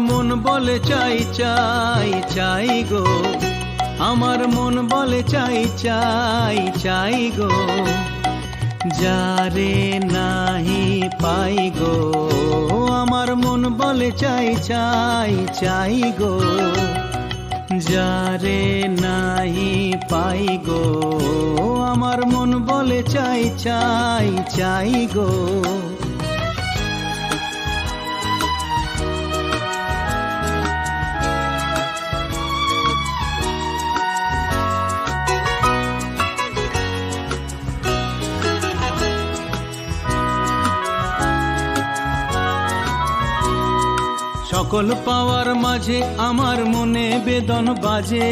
মন বলে চাই চাই চাই গো, আমার মন বলে চাই চাই চাই গো, যারে নাহি পাই গো, আমার মন বলে চাই চাই চাই গো, যারে নাহি পাই গো, আমার মন বলে চাই চাই চাই গো। সকল পাওয়ার মাঝে আমার মনে বেদন বাজে,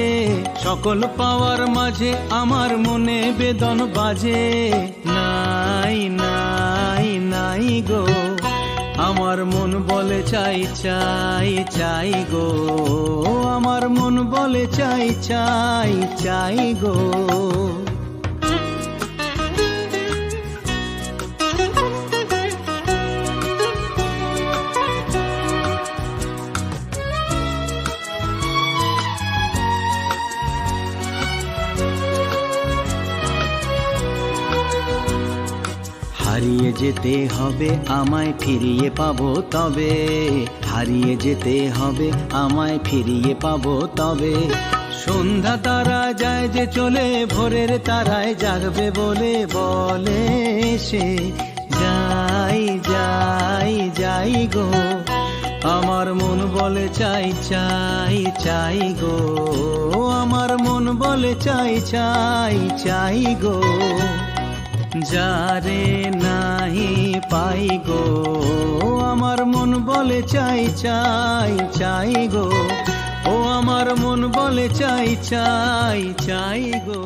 সকল পাওয়ার মাঝে আমার মনে বেদন বাজে, নাই নাই নাই গো, আমার মন বলে চাই চাই চাই গো, আমার মন বলে চাই চাই চাই গো। হারিয়ে যেতে হবে আমায় ফিরিয়ে পাবো তবে, হারিয়ে যেতে হবে আমায় ফিরিয়ে পাবো তবে, সন্ধ্যা তারা যায় যে চলে ভোরের তারায় জাগবে বলে বলে সে, যাই যাই যাই গো, আমার মন বলে চাই চাই চাই গো, আমার মন বলে চাই চাই চাই গো, যারে নাহি পাই গো, আমার মন বলে চাই চাই চাই গো, ও আমার মন বলে চাই চাই চাই গো।